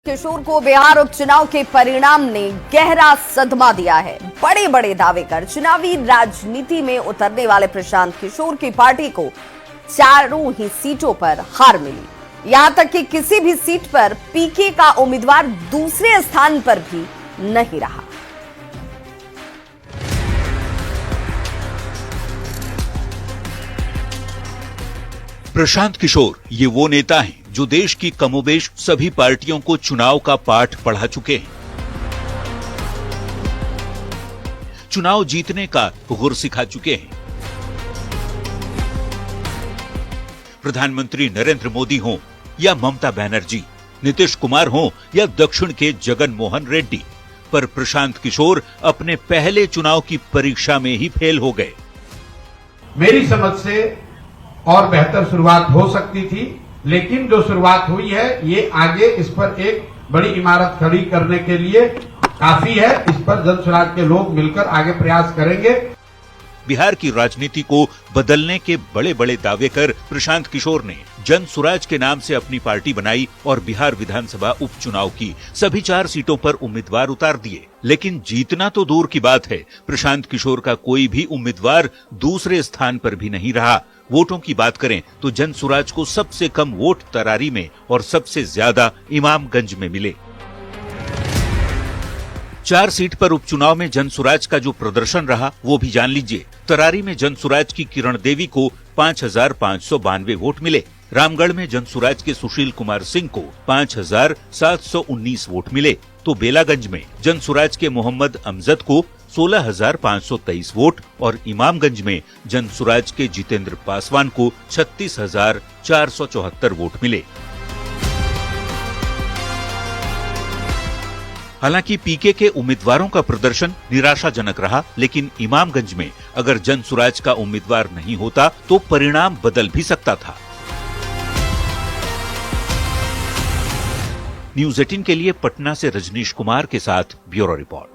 किशोर को बिहार उपचुनाव के परिणाम ने गहरा सदमा दिया है। बड़े बड़े दावे कर चुनावी राजनीति में उतरने वाले प्रशांत किशोर की पार्टी को चारों ही सीटों पर हार मिली। यहां तक कि किसी भी सीट पर पीके का उम्मीदवार दूसरे स्थान पर भी नहीं रहा। प्रशांत किशोर ये वो नेता हैं जो देश की कमोबेश सभी पार्टियों को चुनाव का पाठ पढ़ा चुके हैं, चुनाव जीतने का गुर सिखा चुके हैं। प्रधानमंत्री नरेंद्र मोदी हों या ममता बनर्जी, नीतीश कुमार हों या दक्षिण के जगन मोहन रेड्डी, पर प्रशांत किशोर अपने पहले चुनाव की परीक्षा में ही फेल हो गए। मेरी समझ से और बेहतर शुरुआत हो सकती थी, लेकिन जो शुरुआत हुई है ये आगे इस पर एक बड़ी इमारत खड़ी करने के लिए काफी है। इस पर जन स्वराज के लोग मिलकर आगे प्रयास करेंगे। बिहार की राजनीति को बदलने के बड़े बड़े दावे कर प्रशांत किशोर ने जन स्वराज के नाम से अपनी पार्टी बनाई और बिहार विधानसभा उपचुनाव की सभी 4 सीटों पर उम्मीदवार उतार दिए। लेकिन जीतना तो दूर की बात है, प्रशांत किशोर का कोई भी उम्मीदवार दूसरे स्थान पर भी नहीं रहा। वोटों की बात करें तो जन स्वराज को सबसे कम वोट तरारी में और सबसे ज्यादा इमामगंज में मिले। 4 सीट पर उपचुनाव में जन स्वराज का जो प्रदर्शन रहा वो भी जान लीजिए। तरारी में जन स्वराज की किरण देवी को 5,592 वोट मिले। रामगढ़ में जन स्वराज के सुशील कुमार सिंह को 5,719 वोट मिले। तो बेलागंज में जन स्वराज के मोहम्मद अमजद को 16,523 वोट और इमामगंज में जन स्वराज के जितेंद्र पासवान को 36,474 वोट मिले। हालांकि पीके के उम्मीदवारों का प्रदर्शन निराशाजनक रहा, लेकिन इमामगंज में अगर जन स्वराज का उम्मीदवार नहीं होता तो परिणाम बदल भी सकता था। न्यूज़ 18 के लिए पटना से रजनीश कुमार के साथ ब्यूरो रिपोर्ट।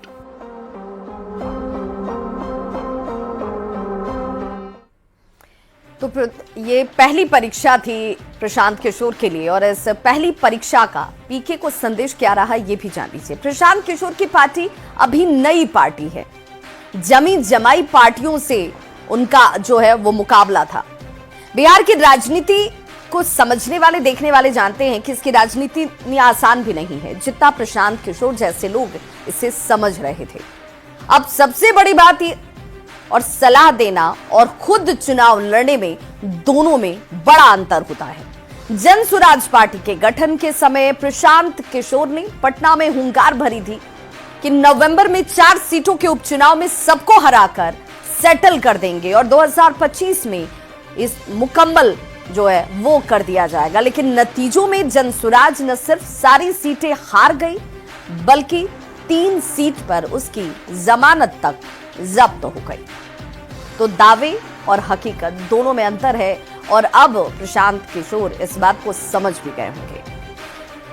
तो ये पहली परीक्षा थी प्रशांत किशोर के लिए और इस पहली परीक्षा का पीके को संदेश क्या रहा ये भी जान लीजिए। प्रशांत किशोर की पार्टी अभी नई पार्टी है। जमी जमाई पार्टियों से उनका जो है वो मुकाबला था। बिहार की राजनीति को समझने वाले देखने वाले जानते हैं कि इसकी राजनीति इतनी आसान भी नहीं है जितना प्रशांत किशोर जैसे लोग इसे समझ रहे थे। अब सबसे बड़ी बात ये और सलाह देना और खुद चुनाव लड़ने में दोनों में बड़ा अंतर होता है। जन स्वराज पार्टी के गठन के समय प्रशांत किशोर ने पटना में हुंकार भरी थी कि नवंबर में 4 सीटों के उपचुनाव में सबको हराकर सेटल कर देंगे और 2025 में इस मुकम्मल जो है वो कर दिया जाएगा। लेकिन नतीजों में जन स्वराज न सिर्फ सारी सीटें हार गई बल्कि 3 सीट पर उसकी जमानत तक जब्त हो गई। तो दावे और हकीकत दोनों में अंतर है और अब प्रशांत किशोर इस बात को समझ भी गए होंगे।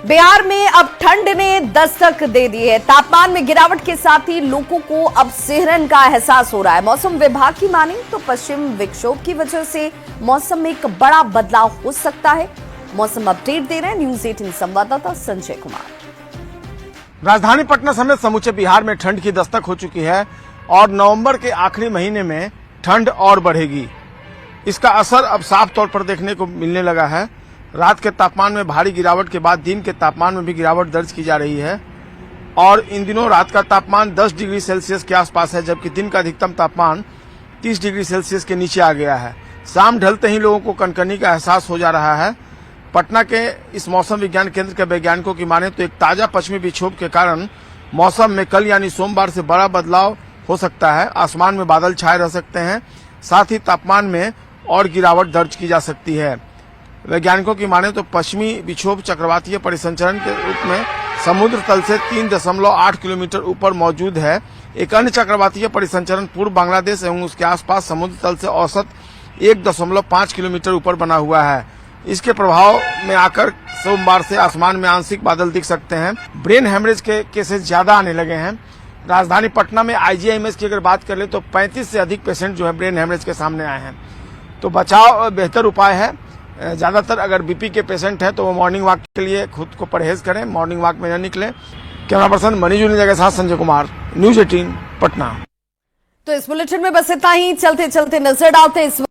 बिहार में अब ठंड ने दस्तक दे दी है। तापमान में गिरावट के साथ ही लोगों को अब सिहरन का एहसास हो रहा है। मौसम विभाग की माने तो पश्चिम विक्षोभ की वजह से मौसम में एक बड़ा बदलाव हो सकता है। मौसम अपडेट दे रहे हैं न्यूज़ 18 संवाददाता संजय कुमार। राजधानी पटना समेत समूचे बिहार में ठंड की दस्तक हो चुकी है और नवंबर के आखिरी महीने में ठंड और बढ़ेगी। इसका असर अब साफ तौर पर देखने को मिलने लगा है। रात के तापमान में भारी गिरावट के बाद दिन के तापमान में भी गिरावट दर्ज की जा रही है और इन दिनों रात का तापमान 10 डिग्री सेल्सियस के आसपास है, जबकि दिन का अधिकतम तापमान 30 डिग्री सेल्सियस के नीचे आ गया है। शाम ढलते ही लोगों को कनकनी का एहसास हो जा रहा है। पटना के इस मौसम विज्ञान केंद्र के वैज्ञानिकों की माने तो एक ताजा पश्चिमी विक्षोभ के कारण मौसम में कल यानी सोमवार से बड़ा बदलाव हो सकता है। आसमान में बादल छाए रह सकते हैं, साथ ही तापमान में और गिरावट दर्ज की जा सकती है। वैज्ञानिकों की माने तो पश्चिमी विक्षोभ चक्रवातीय परिसंचरण के रूप में समुद्र तल से 3.8 किलोमीटर ऊपर मौजूद है। एक अन्य चक्रवातीय परिसंचरण पूर्व बांग्लादेश एवं उसके आसपास समुद्र तल से औसत 1.5 किलोमीटर ऊपर बना हुआ है। इसके प्रभाव में आकर सोमवार से आसमान में आंशिक बादल दिख सकते हैं। ब्रेन हेमरेज के केसेस ज्यादा आने लगे हैं। राजधानी पटना में IGIMS की अगर बात कर ले तो 35 से अधिक पेशेंट जो है ब्रेन हेमरेज के सामने आए हैं। तो बचाव बेहतर उपाय है। ज्यादातर अगर बीपी के पेशेंट हैं तो वो मॉर्निंग वॉक के लिए खुद को परहेज करें, मॉर्निंग वॉक में न निकलें। कैमरा पर्सन मनीष जूनेजा के साथ संजय कुमार, न्यूज 18 पटना। तो इस बुलेटिन में बस इतना ही। चलते चलते नजर डालते इस